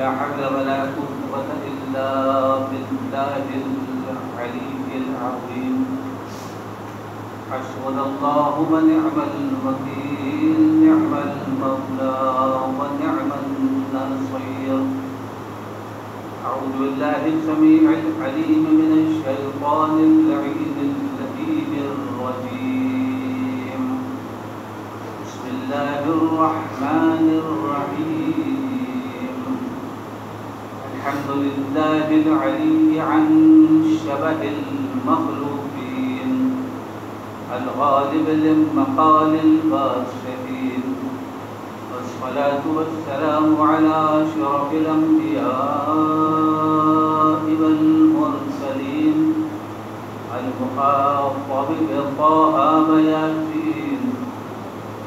حول ولا قوة إلا بالله العلي العظيم حسبنا الله ونعم الوكيل نعم المولى ونعم النصير أعوذ بالله السميع العليم من الشيطان اللعين اللئيم الرجيم بسم الله الرحمن الرحيم الحمد لله العلي عن شبه المخلوقين الغالب لمقال الباسطين والصلاة والسلام على أشرف الأنبياء والمرسلين المخاطب بطه وياسين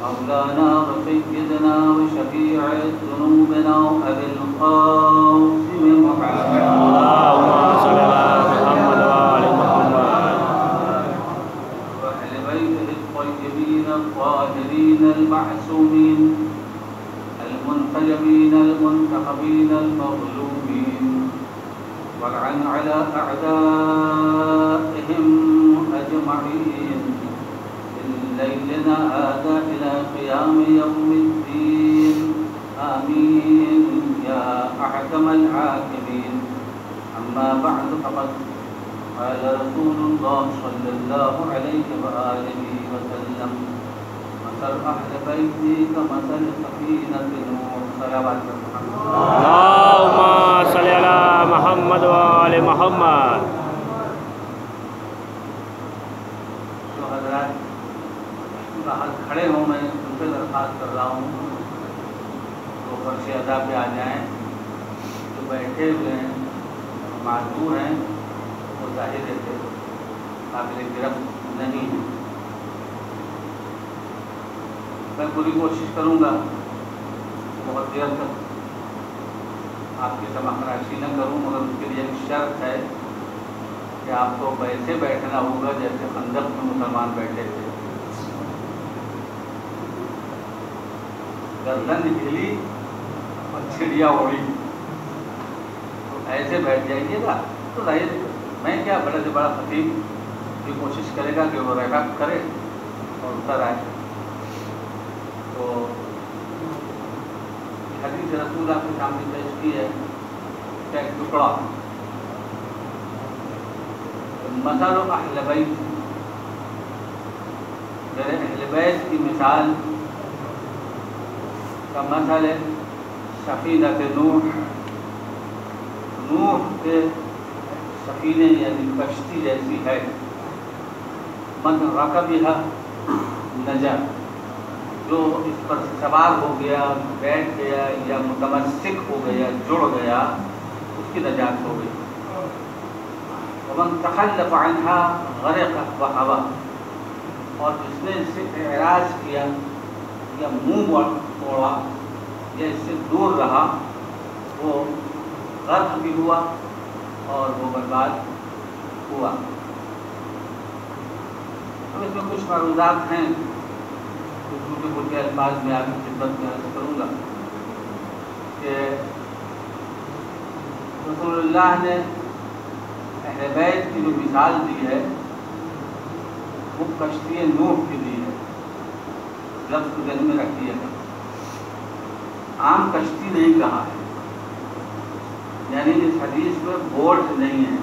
مولانا وسيدنا وشفيع ذنوبنا أبي القاسم محمد اللهم صل على محمد وآل محمد وأهل بيته الطيبين الطاهرين المعصومين المنتجبين المنتخبين المظلومين والعن على أعدائهم أجمعين من ليلنا هذا إلى قيام يوم الدين آمين يا أحكم الحاكمين أما بعد فقد قال رسول الله صلى الله عليه وآله وسلم مثل أهل بيتي كمثل سفينة نوح صلوات محمد اللهم صل على محمد وآل محمد جو حضرات باہر کھڑے ہوں میں ان سے درخواست کر رہا ہوں تو فرش ادا پہ آ جائیں جو بیٹھے ہوئے ہیں معذور ہیں وہ ظاہر ہے کہ قابل گرفت نہیں ہے میں پوری کوشش کروں گا بہت دیر تک آپ کی سماع فراشی نہ کروں مگر اس کے لیے ایک شرط ہے کہ آپ کو ویسے بیٹھنا ہوگا جیسے خندق میں مسلمان بیٹھے تھے گردن ہلی اور چڑیا اڑی تو ایسے بیٹھ جائیے گا تو ظاہر میں کیا بڑے سے بڑا خطیب کی کوشش کرے گا کہ وہ ریکارڈ کرے اور اتر آئے تو حدیث رسول آپ کے سامنے پیش کی ہے کہ ایک ٹکڑا مثل اہل بیت میرے اہل بیت کی مثال کا مثل ہے سفینہ نوح نوح کے سفینے یعنی کشتی جیسی ہے من رکبھا نجا جو اس پر سوار ہو گیا بیٹھ گیا یا متمسک ہو گیا جڑ گیا اس کی نجات ہو گئی ومن تخلف عنها غرق وهوى اور جس نے اس سے اعراض کیا یا منہ موڑا یا اس سے دور رہا وہ غرق بھی ہوا اور وہ برباد ہوا اب اس میں کچھ معروضات ہیں چھوٹے موٹے الفاظ میں آپ کی خدمت میں عرض کروں گا کہ رسول اللہ نے اہل بیت کی جو مثال دی ہے وہ کشتی نوح کی دی ہے لفظ کو ذہن میں رکھیے گا عام کشتی نہیں کہا ہے یعنی اس حدیث میں بوٹ نہیں ہے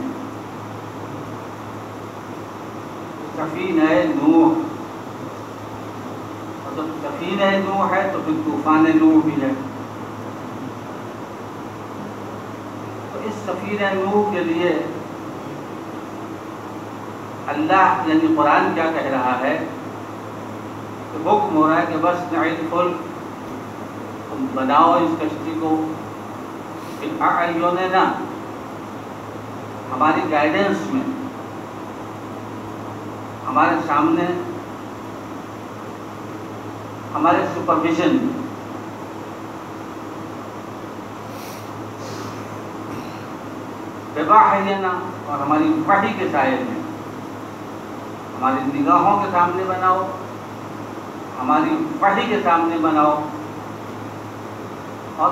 سفینہ نوح جب سفینہ نوح ہے تو پھر طوفان نوح بھی ہے تو اس سفینہ نوح کے لیے اللہ یعنی قرآن کیا کہہ رہا ہے کہ حکم ہو رہا ہے کہ بس نعید فل تم بناؤ اس کشتی کو بِأَعْيُنِنَا ہماری گائیڈنس میں ہمارے سامنے ہمارے سپرویژن بِوَحْيِنَا اور ہماری وحی کے سائے میں ہماری نگاہوں کے سامنے بناؤ ہماری وحی کے سامنے بناؤ اور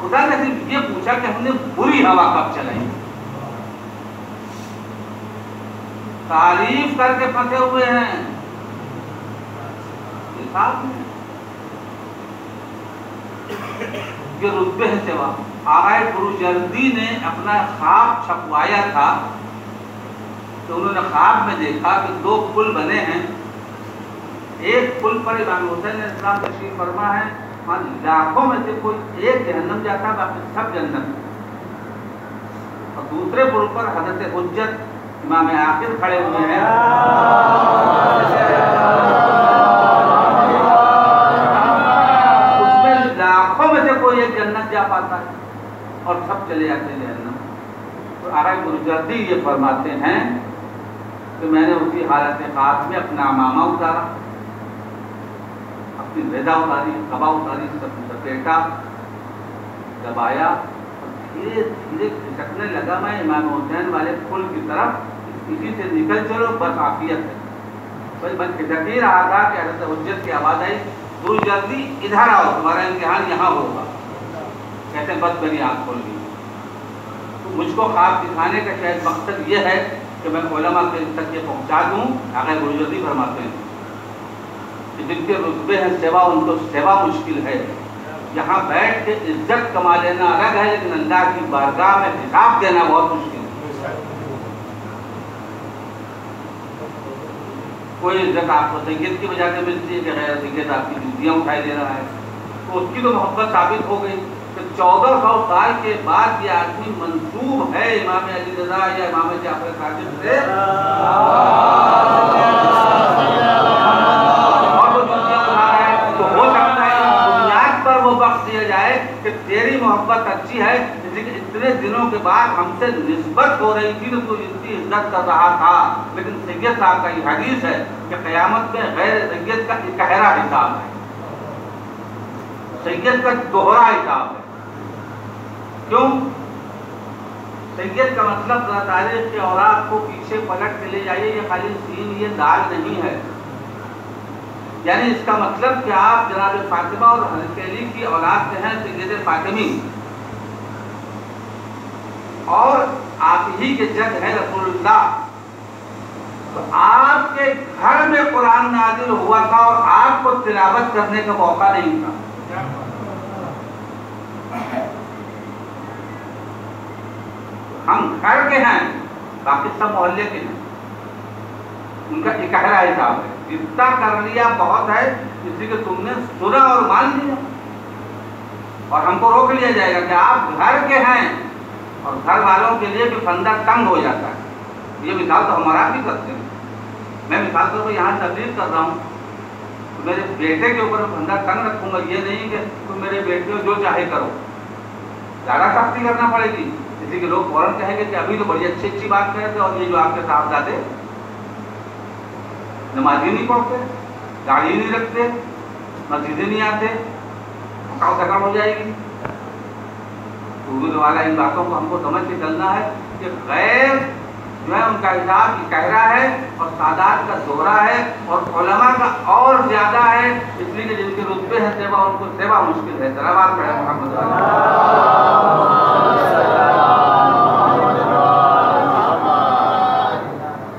خدا نے صرف یہ پوچھا کہ ہم نے بری ہوا کب چلائی. تعریف کر کے پھنسے ہوئے ہیں. یہ رتبے ہے سوا. آقائے بروجردی نے اپنا خواب چھپوایا تھا تو انہوں نے خواب میں دیکھا کہ 2 پل بنے ہیں. ایک پل پر امام حسین علیہ السلام تشریف فرما ہے, وہاں لاکھوں میں سے کوئی ایک جہنم جاتا ہے, باقی سب جنت. اور دوسرے پل پر حضرت حجت امام آخر کھڑے ہوئے ہیں. اس میں لاکھوں میں سے کوئی ایک جنت جا پاتا ہے اور سب چلے جاتے ہیں جہنم. تو آقا بروجردی یہ فرماتے ہیں کہ میں نے اسی حالت خاص میں اپنا امامہ اتارا, اپنی رضا اتاری, قبا اتاری, سب لپیٹا, دبایا اور دھیرے دھیرے کھسکنے لگا میں امام حسین والے پل کی طرف. اسی سے نکل چلو بس عافیت ہے. بس میں کھسک ہی رہا تھا کہ حضرت حجت کی آواز آئی, بروجردی ادھر آؤ, تمہارا امتحان یہاں ہوگا. کہتے ہیں بس میری آنکھ کھول گئی. تو مجھ کو خواب دکھانے کا شاید مقصد یہ ہے کہ میں علماء کے تک یہ پہنچا دوں. آقا بروجردی فرماتے ہیں کہ جن کے رتبے ہیں سوا, ان کو سوا مشکل ہے. یہاں بیٹھ کے عزت کما لینا الگ ہے, لیکن اللہ کی بارگاہ میں حساب دینا بہت مشکل ہے. کوئی عزت آپ کو سید کی وجہ سے ملتی ہے کہ غیر سید آپ کی جوتیاں اٹھائی دے رہا ہے, تو اس کی تو محبت ثابت ہو گئی. 1400 سال کے بعد یہ آدمی منسوب ہے امام علی رضا یا امام جعفر صادق سے, اور وہ جوتیاں اٹھا رہا ہے. تو ہو سکتا ہے بنیاد پر وہ بخش دیا جائے کہ تیری محبت اچھی ہے, اتنے دنوں کے بعد ہم سے نسبت ہو رہی تھی تو اتنی عزت کر رہا تھا. لیکن سید صاحب کا یہ حدیث ہے کہ قیامت میں غیر سید کا اکہرا حساب ہے, سید کا دوہرا حساب ہے. کیوں؟ سید کا مطلب تاریخ کے اوراق کو پیچھے پلٹ کے لے جائیے, یہ خالی سین یہ دال نہیں ہے. یعنی اس کا مطلب کہ آپ جناب فاطمہ اور حضرت علی کی اولاد سے ہیں, سید فاطمی, اور آپ ہی کے جد ہے رسول اللہ. تو آپ کے گھر میں قرآن نازل ہوا تھا اور آپ کو تلاوت کرنے کا موقع نہیں تھا. ہم گھر کے ہیں, باقی سب محلے کے ہیں. ان کا اکہرا حساب ہے, جتنا کر لیا بہت ہے, اسی کہ تم نے سنا اور مان لیا, اور ہم کو روک لیا جائے گا کہ آپ گھر کے ہیں. اور گھر والوں کے لیے بھی بندہ تنگ ہو جاتا ہے. یہ مثال تو ہمارا بھی کرتے ہیں. میں مثال طور پر یہاں تبلیغ کر رہا ہوں, تو میرے بیٹے کے اوپر بندہ تنگ رکھوں گا. یہ نہیں کہ تم میرے بیٹے کو جو چاہے کرو, زیادہ سختی کرنا پڑے گی. اسی کے لوگ فوراً کہیں گے کہ ابھی تو بڑی اچھی اچھی بات کہتے, اور یہ جو آپ کے صاحبزادے نمازی نہیں پڑھتے, گاڑی نہیں رکھتے, مسجدیں نہیں آتے, پکاؤ تکڑ ہو جائے گی. اردو والا ان باتوں کو ہم کو سمجھ کے چلنا ہے کہ غیر جو ہے ان کا حساب اکہرا ہے اور سادات کا دوہرا ہے, اور علماء کا اور زیادہ ہے. اس لیے کہ جن کے رتبے ہیں سیوا, ان کو سیوا مشکل ہے. ذرا پڑھے محمد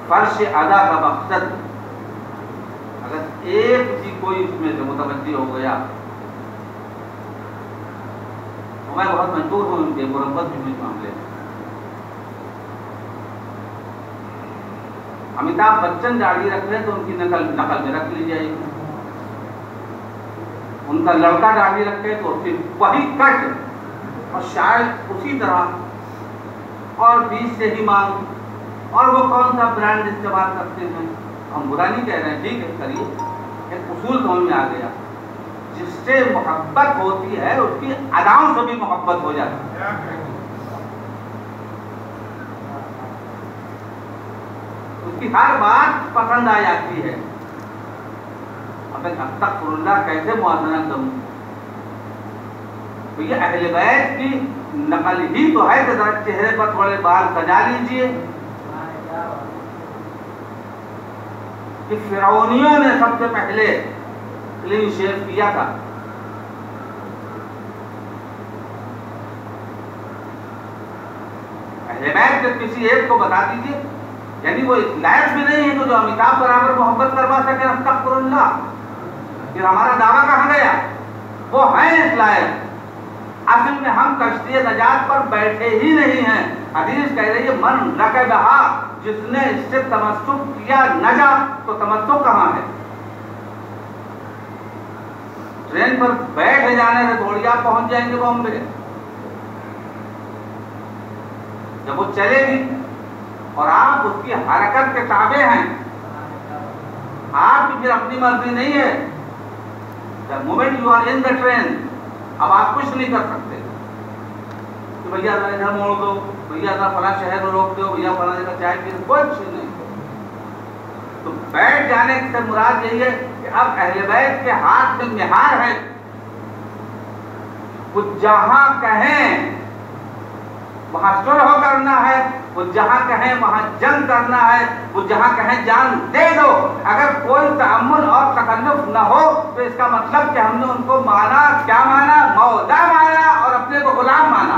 فرش ادا کا مقصد, اگر ایک بھی کوئی اس میں سے متوجہ ہو گیا تو میں بہت مجبور ہوں ان کے مربت بھی اس معاملے میں. امیتابھ بچن داڑھی رکھ لیں تو ان کی نقل میں رکھ لی جائے گی. ان کا لڑکا داڑھی رکھے تو صرف وہی کٹ اور شاید اسی طرح, اور بیچ سے ہی مانگ, اور وہ کون سا برانڈ استعمال کرتے ہیں. ہم برا نہیں کہہ رہے ہیں, ٹھیک ہے کریے, ایک اصول سمجھ میں آ گیا. جس سے محبت ہوتی ہے اس کی اداؤں سے بھی محبت ہو جاتی ہے. اس کی ہر بات پسند آ جاتی ہے. اب استغفر اللہ کیسے موازنہ کروں؟ تو یہ اہل بیت کی نقل ہی تو ہے کہ ذرا چہرے پر تھوڑے بال سجا لیجئے. کہ فرعونیوں نے سب سے پہلے کلین شیو کیا تھا, اہل بیت کے کسی ایک کو بتا دیجیے، یعنی وہ اس لائق بھی نہیں ہے کہ جو امیتابھ برابر محبت کروا سکے، استغفر اللہ، پھر ہمارا دعویٰ کہاں گیا؟ وہ ہیں اس لائق۔ اصل میں ہم کشتی نجات پر بیٹھے ہی نہیں ہیں۔ حدیث کہہ رہی ہے من رکبہا، جس نے اس سے تمسک کیا نجا، تو تمسک کہاں ہے؟ ٹرین پر بیٹھ جانے سے تھوڑی آپ پہنچ جائیں گے بامبے۔ جب وہ چلے گی اور آپ اس کی حرکت کے تابع ہیں، آپ کی پھر اپنی مرضی نہیں ہے۔ The moment you are in the train، اب آپ کچھ نہیں کر سکتے کہ بھیا ادھر موڑ دو، بھیا ادھر فلاں شہر میں روک دو، بھیا فلاں جگہ چائے پی، کچھ نہیں۔ تو بیٹھ جانے سے مراد یہی ہے کہ اب اہل بیت کے ہاتھ میں مہار ہے، وہ جہاں کہیں وہاں صلح کرنا ہے، وہ جہاں کہیں وہاں جنگ کرنا ہے، وہ جہاں کہیں جان دے دو۔ اگر کوئی تأمل اور تکلف نہ ہو تو اس کا مطلب کہ ہم نے ان کو مانا، کیا مانا؟ مولا مانا، اور اپنے کو غلام مانا۔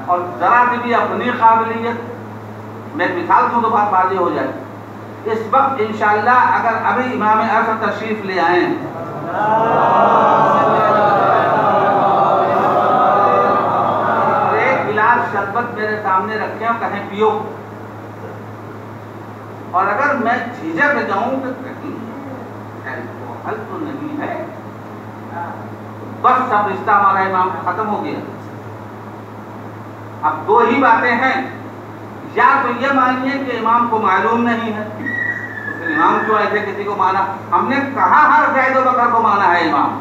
اور ذرا سی بھی اپنی قابلیت، میں مثال دوں تو بات واضح ہو جائے۔ اس وقت انشاءاللہ اگر ابھی امام عصر تشریف لے آئیں، شربت میرے سامنے رکھیں اور کہیں پیو، اور اگر میں جھجک جاؤں کہ کہیں حل تو نہیں ہے، بس سب رشتہ ہمارا امام ختم ہو گیا۔ اب دو ہی باتیں ہیں، یا تو یہ مانیے کہ امام کو معلوم نہیں ہے، تو پھر امام کیوں ایسے کسی کو مانا؟ ہم نے کہاں ہر زید و بکر کو مانا ہے امام؟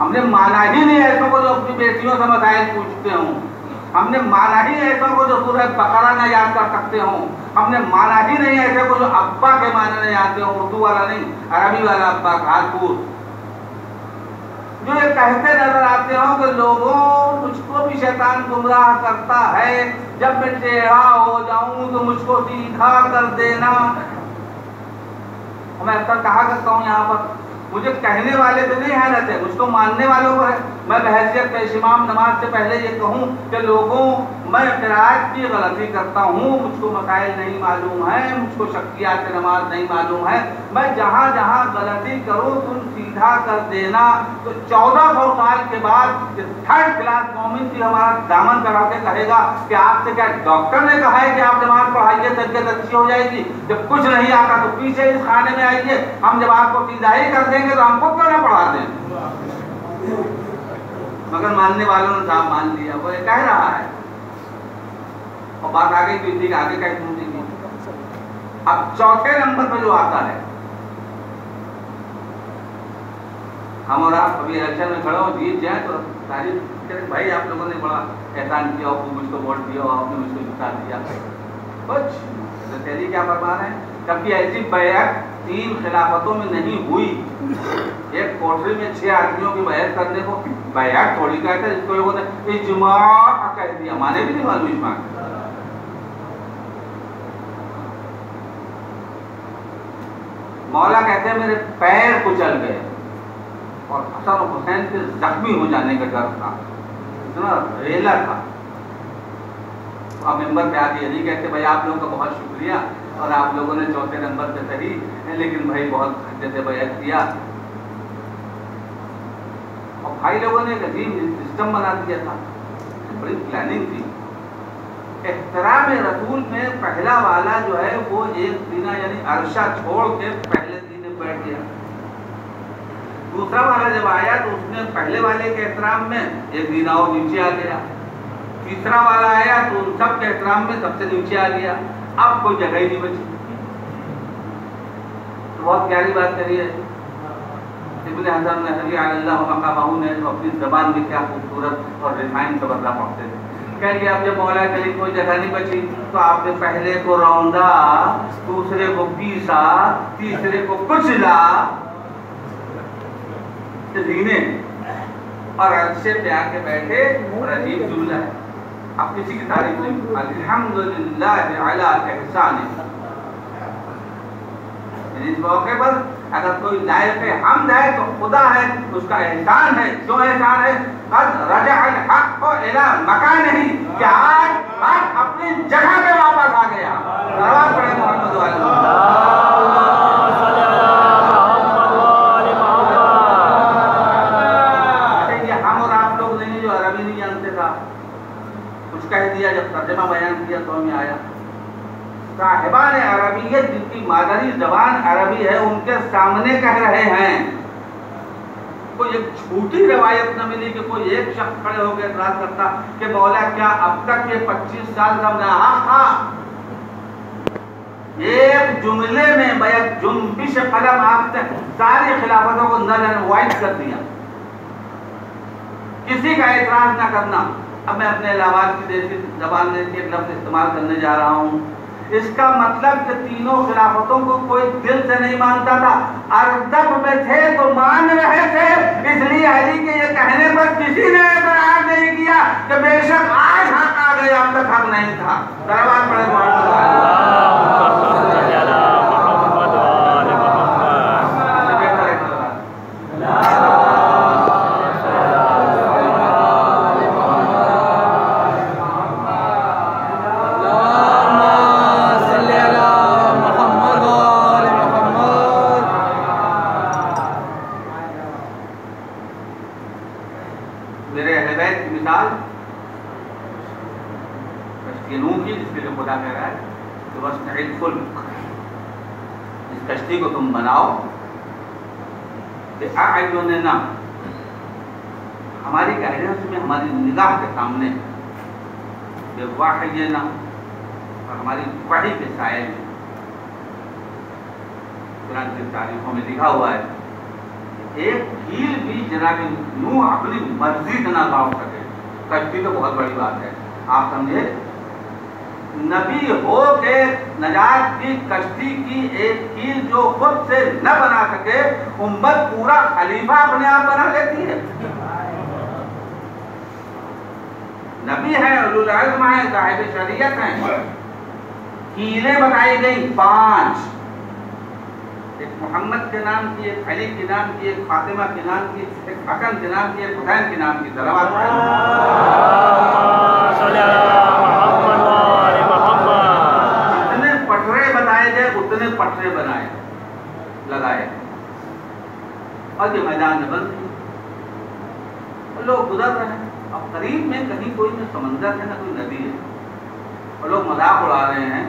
ہم نے مانا ہی نہیں ایسوں کو جو اپنی بیٹیوں سے مسائل پوچھتے ہوں، ہم نے مانا ہی ایسا کو جو سورہ بقرہ نہ یاد کر سکتے ہوں، ہم نے مانا ہی نہیں ایسے کو جو ابا کے معنی نہیں آتے ہوں، اردو والا نہیں، عربی والا ابا، گھاتپور، جو یہ کہتے نظر آتے ہوں کہ لوگوں مجھ کو بھی شیطان گمراہ کرتا ہے، جب میں ٹیڑھا ہو جاؤں تو مجھ کو سیدھا کر دینا۔ میں اکثر کہا کرتا ہوں یہاں پر، مجھے کہنے والے تو نہیں حیرت ہے، مجھ کو ماننے والوں کو ہے۔ میں بحیثیت پیش امام نماز سے پہلے یہ کہوں کہ لوگوں میں قرات کی غلطی کرتا ہوں، مجھ کو مسائل نہیں معلوم ہیں، مجھ کو شکیات نماز نہیں معلوم ہے، میں جہاں جہاں غلطی کروں تم سیدھا کر دینا۔ تو 1400 سال کے بعد تھرڈ کلاس مومن بھی ہمارا دامن چڑھا کے کہے گا کہ آپ سے کیا ڈاکٹر نے کہا ہے کہ آپ نماز پڑھائیے طبیعت اچھی ہو جائے گی؟ جب کچھ نہیں آتا تو پیچھے اس خانے میں آئیے، ہم جب آپ کو سیدھا ہی کر دیں گے تو ہم کو کیوں نہ پڑھا دیں؟ مگر ماننے والوں نے صاحب مان لیا، وہ یہ کہہ رہا ہے، اور بات آگے کی تھی کہ آگے کہیں سنتی تھی۔ اب چوتھے نمبر پہ جو آتا ہے، ہم اور آپ کبھی الیکشن میں کھڑے ہو جیت جائیں تو تعریف کریں، بھائی آپ لوگوں نے بڑا احسان کیا، مجھ کو ووٹ دیا، آپ نے مجھ کو جتا دیا، کچھ تیری کیا پرواہ ہے؟ کبھی ایسی بیعت 3 خلافتوں میں نہیں ہوئی۔ ایک کوٹری میں 6 آدمیوں کی بیعت کرنے کو بیعت تھوڑی کہتے ہیں، اس کو لوگوں نے اجماع کہہ دیا، ہمارے بھی نہیں معلوم اجماع۔ مولا کہتے ہیں میرے پیر کچل گئے اور حسن و حسین کے زخمی ہو جانے کا ڈر تھا، اتنا ریلا تھا۔ اب ممبر پہ آ کے یہ نہیں کہتے بھائی آپ لوگوں کا بہت شکریہ اور آپ لوگوں نے چوتھے نمبر پہ صحیح، لیکن بھائی بہت اچھے سے بیعت کیا۔ اور بھائی لوگوں نے ایک عجیب سسٹم بنا دیا تھا، بڑی پلاننگ تھی۔ احترام رسول میں پہلا والا جو ہے وہ ایک سینہ یعنی عرشہ چھوڑ کے پہلے سینے بیٹھ گیا، دوسرا والا جب آیا تو اس نے پہلے والے کے احترام میں ایک سینہ اور نیچے آ گیا، تیسرا والا آیا تو ان سب کے احترام میں سب سے نیچے آ گیا، اب کوئی جگہ ہی نہیں بچی۔ بہت پیاری بات کری ہے ابن حضر نحوی علی اللہ مقامہ نے، اپنی زبان میں کیا خوبصورت اور ریفائن سبردہ پڑھتے تھے۔ کہہ لیا اب جب مولا کے کوئی جگہ نہیں بچی تو آپ نے پہلے کو روندا، دوسرے کو پیسا، تیسرے کو کچلا، لینے اور عرصے پہ آ کے بیٹھے، اور عجیب جملہ ہے، اب کسی کی تعریف نہیں، الحمدللہ علی احسانہ، یعنی اس موقع پر اگر کوئی لائق حمد ہے تو خدا ہے، اس کا احسان ہے. کیوں احسان ہے؟ قد رجع الحق الى مکانہ، کہ آج حق اپنی جگہ پہ واپس آ گیا. دربار پڑھے محمد والے کہہ دیا. جب ترجمہ بیان کیا تو ہمیں آیا صاحبان عربیت جن کی مادری زبان عربی ہے ان کے سامنے کہہ رہے ہیں. کوئی ایک جھوٹی روایت نہ ملی کہ کوئی ایک شخص کھڑے ہو کے اعتراض کرتا کہ مولا کیا اب تک یہ 25 سال کا ہاں ایک جملے میں بیک جنبش قلم آپ نے ساری خلافتوں کو نل وائٹ کر دیا. کسی کا اعتراض نہ کرنا. اب میں اپنے علاوات کی دیسی زبان میں ایک لفظ استعمال کرنے جا رہا ہوں. اس کا مطلب کہ تینوں خلافتوں کو کوئی دل سے نہیں مانتا تھا، اردب میں تھے تو مان رہے تھے. اس لیے علی کے یہ کہنے پر کسی نے اعتراض نہیں کیا کہ بے شک آج حق آ گیا، اب تک حق نہیں تھا. دربار پڑھے اس کشتی کو تم بناؤ بِأَعْيُنِنَا، ہماری گائیڈنس میں، ہماری نگاہ کے سامنے، بِوَحْيِنَا، اور ہماری وحی کے سائے میں. قرآن کی تاریخوں میں لکھا ہوا ہے ایک کھیل بھی جناب نوح اپنی مرضی سے نہ لاؤ سکے. کشتی تو بہت بڑی بات ہے. آپ سمجھے نبی ہو کے نجات کی کشتی کی ایک کیل جو خود سے نہ بنا سکے، امت پورا خلیفہ اپنے آپ بنا لیتی ہے. نبی ہیں، اولو العزم ہیں، صاحب شریعت ہیں. کیلیں بتائی گئی 5، ایک محمد کے نام کی، ایک علی کے نام کی، ایک فاطمہ کے نام کی، ایک حسن کے نام کی، ایک حسین کے نام کی. اتنے پٹرے بنائے لگائے اور یہ میدان میں بند تھی اور لوگ گزر رہے ہیں. اب قریب میں کہیں کوئی نہ سمندر ہے نہ کوئی ندی ہے اور لوگ مذاق اڑا رہے ہیں.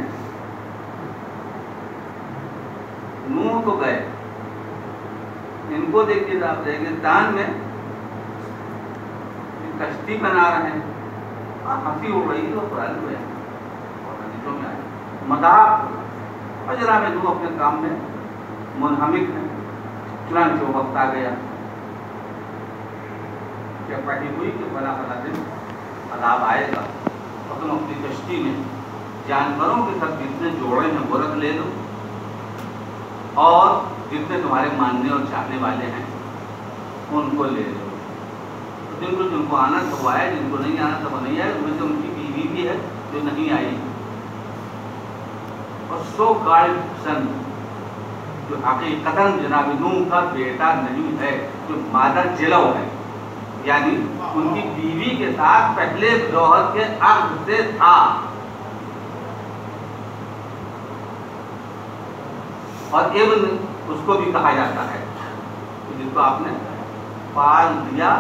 نوح تو گئے، ان کو دیکھیے آپ ریگستان میں کشتی بنا رہے ہیں، ہنسی ہو رہی ہے اور قرآن میں اور حدیثوں میں آئے مذاق. اور جناب نوح اپنے کام میں منہمک ہیں. چنانچہ وہ وقت آ گیا کہ پہلی ہوئی کہ فلاں فلاں دن عذاب آئے گا اور تم اپنی کشتی میں جانوروں کے ساتھ جتنے جوڑے ہیں وہ رکھ لے لو اور جتنے تمہارے ماننے اور چاہنے والے ہیں ان کو لے لو. جن کو آنا تھا وہ آئے، جن کو نہیں آنا تھا وہ نہیں آئے. ان میں سے ان کی بیوی بھی ہے جو نہیں آئی. اور 100 گارڈسن جو حقیقتاً جناب نوح کا بیٹا نہیں ہے، جو مادر جلو ہے، یعنی ان کی بیوی کے ساتھ پہلے جوہر کے عقد سے تھا. اور ابن اس کو بھی کہا جاتا ہے جس کو آپ نے پال دیا،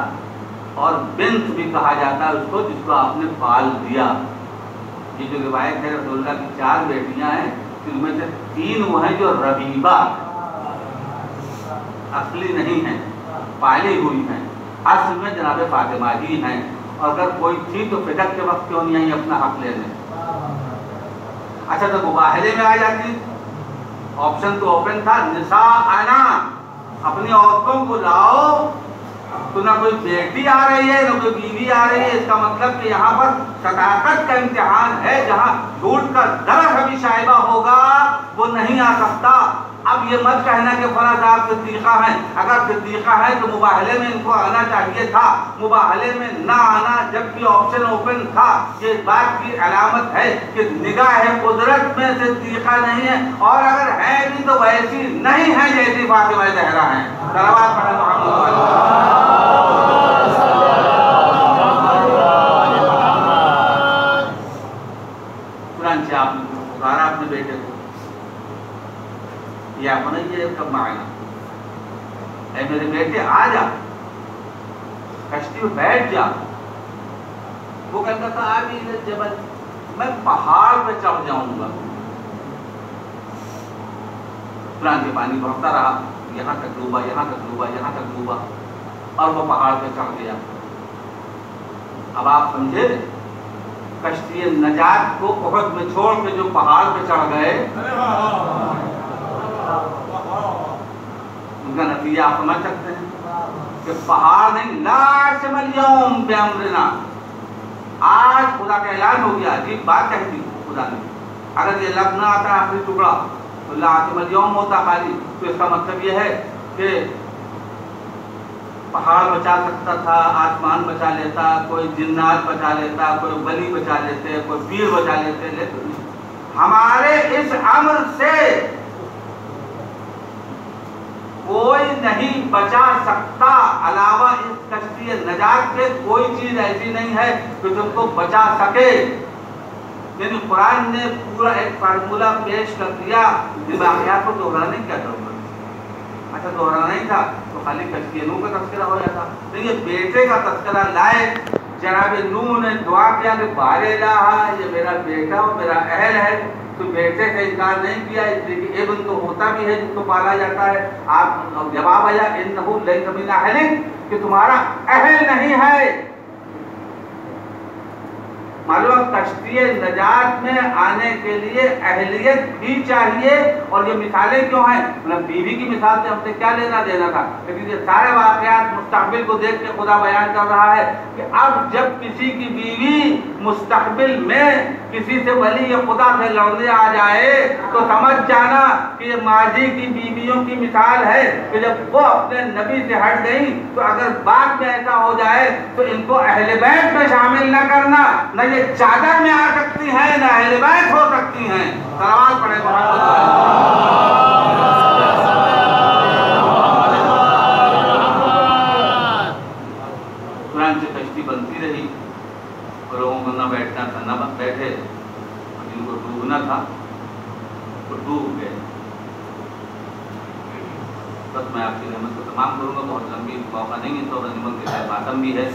اور بنت بھی کہا جاتا ہے اس کو جس کو آپ نے پال دیا. یہ جو روایت ہے رسول اللہ کی 4 بیٹیاں ہیں، ان میں سے 3 وہ ہیں جو ربیبہ اصلی نہیں ہیں، پالی ہوئی ہیں. اصل میں جناب فاطمہ ہی ہیں. اور اگر کوئی تھی تو فدق کے وقت کیوں نہیں آئی اپنا حق لینے؟ اچھا تو مباہلے میں آ جاتی. آپشن تو اوپن تھا، نساءنا، اپنی عورتوں کو لاؤ. تو نہ کوئی بیٹی آ رہی ہے نہ کوئی بیوی آ رہی ہے. اس کا مطلب کہ یہاں پر صداقت کا امتحان ہے. جہاں جھوٹ کا ذرا سا بھی شائبہ ہوگا وہ نہیں آ سکتا. اب یہ مت کہنا کہ فلاں صاحب صدیقہ ہیں. اگر صدیقہ ہے تو مباہلے میں ان کو آنا چاہیے تھا. مباہلے میں نہ آنا جبکہ آپشن اوپن تھا، یہ بات کی علامت ہے کہ نگاہ قدرت میں صدیقہ نہیں ہے. اور اگر ہے بھی تو ویسی نہیں یا بنی ارکب معنا، اے میرے بیٹے آ جا، کشتی میں بیٹھ جا۔ وہ کہتا تھا آبی الجبل، میں پہاڑ پہ چڑھ جاؤں گا۔ چنانچہ پانی بڑھتا رہا، یہاں تک ڈوبا، یہاں تک ڈوبا، یہاں تک ڈوبا، اور وہ پہاڑ پہ چڑھ گیا۔ اب آپ سمجھے، کشتی نجات کو احد میں چھوڑ کے جو پہاڑ پہ چڑھ گئے، ان کا نتیجہ آپ سمجھ سکتے ہیں کہ پہاڑ نہیں، لا عاصم اليوم بامرنا، آج خدا کا اعلان ہو گیا۔ عجیب بات کہہ دی خدا نے، اگر یہ لفظ نہ آتا آخری ٹکڑا تو لا عاصم اليوم ہوتا خالی، تو اس کا مطلب یہ ہے کہ پہاڑ بچا سکتا تھا، آسمان بچا لیتا، کوئی جنات بچا لیتا، کوئی ولی بچا لیتے، کوئی پیر بچا لیتے، لیکن ہمارے اس امر سے کوئی نہیں بچا سکتا، علاوہ اس کشتی نجات کے کوئی چیز ایسی نہیں ہے کہ تم کو بچا سکے۔ یعنی قرآن نے پورا ایک فارمولہ پیش کر دیا، واقعات کو دہرانے کی کیا ضرورت؟ اچھا دہرانا ہی تھا تو خالی کشتی نوح کا تذکرہ ہو جاتا، نہیں یہ بیٹے کا تذکرہ لائے۔ جناب نوح نے دعا کیا کہ بار الہ، یہ میرا بیٹا اور میرا اہل ہے، تو بیٹے کا انکار نہیں کیا، اس لیے کہ ابن تو ہوتا بھی ہے جس کو پالا جاتا ہے۔ آپ جواب آیا انہ لیس من اہلک، کہ تمہارا اہل نہیں ہے۔ معلوم کشتی نجات میں آنے کے لیے اہلیت بھی چاہیے، اور یہ مثالیں کیوں ہیں؟ مطلب بیوی کی مثال سے ہم سے کیا لینا دینا تھا، لیکن یہ سارے واقعات مستقبل کو دیکھ کے خدا بیان کر رہا ہے کہ اب جب کسی کی بیوی مستقبل میں کسی سے ولی خدا سے لڑنے آ جائے تو سمجھ جانا کہ یہ ماضی کی بیویوں کی مثال ہے کہ جب وہ اپنے نبی سے ہٹ گئی تو اگر بعد میں ایسا ہو جائے تو ان کو اہل بیت میں شامل نہ کرنا، نہ یہ چادر میں آ سکتی ہیں نہ اہل بیت ہو سکتی ہیں۔ سلوات پڑھیں محمد۔ چنانچہ کشتی بنتی رہی، لوگوں کو نہ بیٹھنا تھا نہ بیٹھے، جن کو ڈوبنا تھا وہ ڈوب گئے۔ بس میں آپ کی رحمت کو تمام کروں گا، بہت لمبی موقع نہیں ہے تو رنجمن کے ساتھ ماتم بھی ہے۔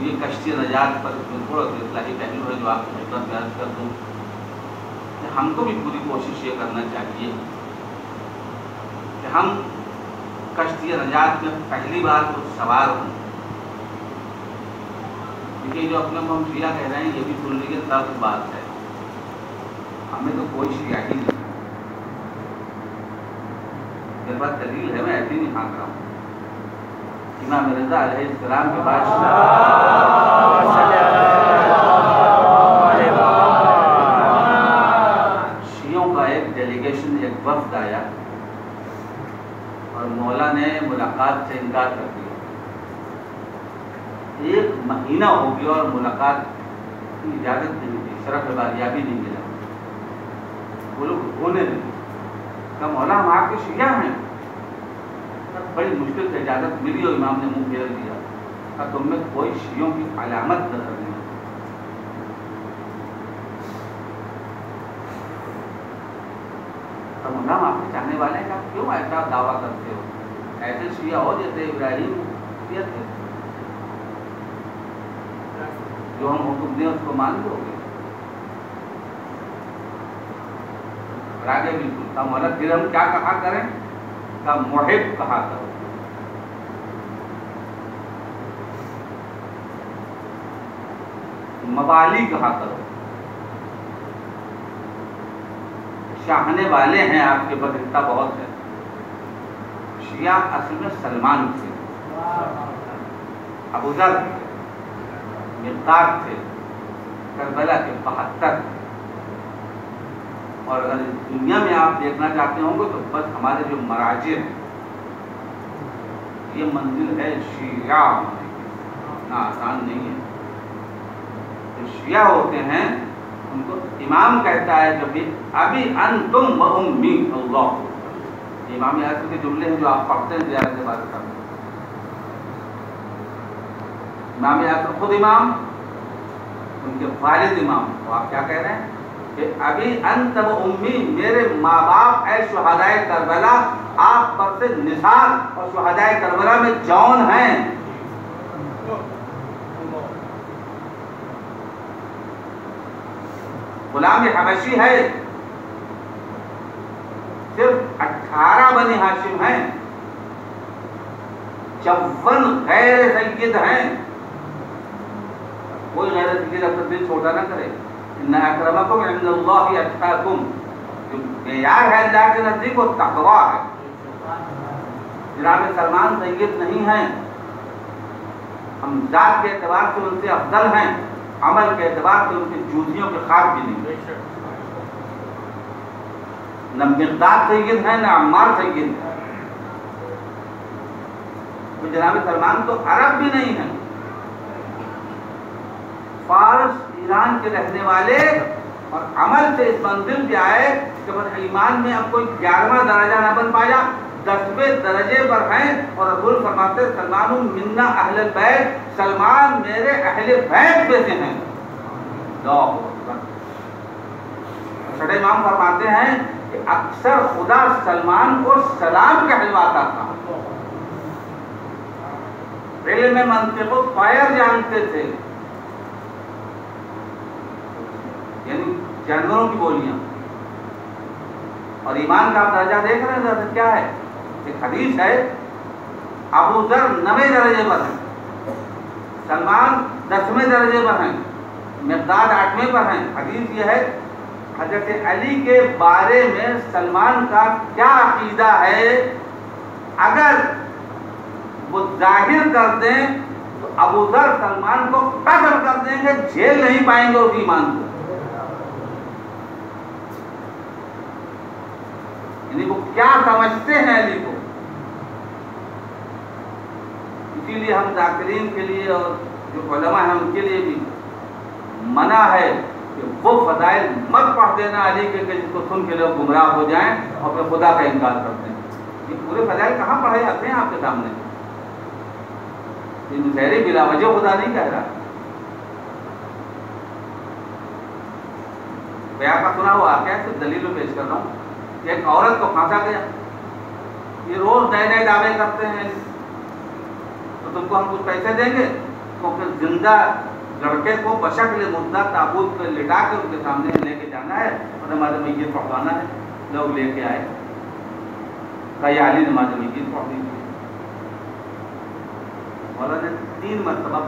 یہ کشتی نجات پر تھوڑا سا اصلاحی پہلو ہے جو آپ کی خدمت میں عرض کر دوں کہ ہم کو بھی پوری کوشش یہ کرنا چاہیے کہ ہم کشتی نجات میں پہلی بار کچھ سوار ہوں۔ کیونکہ جو اپنے کو ہم شیعہ کہہ رہے ہیں یہ بھی سن لیجیے تب بات ہے، ہمیں تو کوئی شیعہ ہی نہیں، میرے پاس دلیل ہے، میں ایسے نہیں ہانک رہا ہوں۔ امام رضا علیہ السلام کے بعد شیعوں کا ایک ڈیلیگیشن، ایک وفد آیا اور مولا نے ملاقات سے انکار کر دیا۔ 1 مہینہ ہو گیا اور ملاقات کی اجازت نہیں دی، شرف باریابی نہیں ملا۔ وہ لوگ رونے لگے، کہا مولا ہم آپ کے شیعہ ہیں۔ بڑی مشکل سے اجازت ملی اور امام نے منہ پھیر دیا، کہا تم میں کوئی شیعوں کی علامت نظر نہیں۔ مولا ہم آپ کے چاہنے والے ہیں، آپ کیوں ایسا دعویٰ کرتے ہو؟ ایسے شیعہ ہو جیسے ابراہیم شیعہ تھے، جو ہم حکم دیں اس کو مان لو گے۔ آگے بالکل کہا مولا پھر ہم کیا کہا کریں؟ کہا محب کہا کرو۔ موالی کہا کرو، چاہنے والے ہیں آپ کے بدرتا بہت ہے۔ شیعہ اصل میں سلمان تھے، ابو ذر تھے، مقداد تھے، کربلا کے 72، اور اگر دنیا میں آپ دیکھنا چاہتے ہوں گے تو بس ہمارے جو مراجع ہیں، یہ منزل ہے شیعہ ہونے کی، اتنا آسان نہیں ہے۔ جو شیعہ ہوتے ہیں ان کو امام کہتا ہے کہ ابھی انتم و امی اللہ، یہ امام اعظم کے جملے ہیں جو آپ پڑھتے ہیں زیارت کے بعد کرتے ہیں۔ امام اعظم خود امام، ان کے والد امام، تو آپ کیا کہہ رہے ہیں؟ کہ ابھی انت و امی، میرے ماں باپ اے شہدائے کربلا، آپ پر سے نثار اور شہدائے کربلا میں جون ہیں. غلام حبشی ہے، صرف 18 بنی ہاشم ہیں، 54 غیر سید ہیں. کوئی غیر سید اپنا دل چھوٹا نہ کرے. ان اکرمکم عند اللہ اتقاکم، جو معیار ہے اللہ کے نزدیک وہ تقویٰ ہے. جناب سلمان سید نہیں ہیں، ہم ذات کے اعتبار سے ان سے افضل ہیں، عمل کے اعتبار سے ان کی جوتیوں کے خواب بھی نہیں. نہ مقداد سید ہیں نہ عمار سید ہیں. تو جناب سلمان تو عرب بھی نہیں ہیں، فارس ایران کے رہنے والے، اور عمل سے اس منزل پہ آئے کہ بس ایمان میں اب کوئی 11واں درجہ نہ بن پایا، 10ویں درجے پر ہیں. اور رسول فرماتے سلمان منا اہل البیت، سلمان میرے اہل بیت میں سے ہیں. چھٹے امام فرماتے ہیں کہ اکثر خدا سلمان کو سلام کہلواتا تھا. علم منطق و فائر جانتے تھے، یعنی جانوروں کی بولیاں. اور ایمان کا آپ درجہ دیکھ رہے ہیں کیا ہے. ایک حدیث ہے ابو ذر 9ویں درجے پر ہیں، سلمان 10ویں درجے پر ہیں، مقداد 8ویں پر ہیں. حدیث یہ ہے حضرت علی کے بارے میں سلمان کا کیا عقیدہ ہے، اگر وہ ظاہر کر دیں تو ابو ذر سلمان کو قتل کر دیں گے، جھیل نہیں پائیں گے اس ایمان کو. یعنی وہ کیا سمجھتے ہیں علی کو. اسی لیے ہم ذاکرین کے لیے اور جو علماء ہیں ان کے لیے بھی منع ہے کہ وہ فضائل مت پڑھ دینا علی کے کہ جس کو سن کے لوگ گمراہ ہو جائیں اور پھر خدا کا انکار کرتے ہیں. یہ پورے فضائل کہاں پڑھے جاتے ہیں آپ کے سامنے. یہ مظاہرے بلا وجہ خدا نہیں کہہ رہا. بیان کا سنا ہوا واقعہ صرف دلیل پیش کر رہا ہوں. ایک عورت کو پھانسا گیا، یہ روز نئے نئے دعوے کرتے ہیں تو تم کو ہم کچھ پیسے دیں گے. تو پھر زندہ لڑکے کو بشکل مردہ تابوت پہ لٹا کے ان کے سامنے لے کے جانا ہے اور نماز میت پڑھوانا ہے. لوگ لے کے آئے، کہا علی نماز میت پڑھ دیجیے. مولانا نے 3 مرتبہ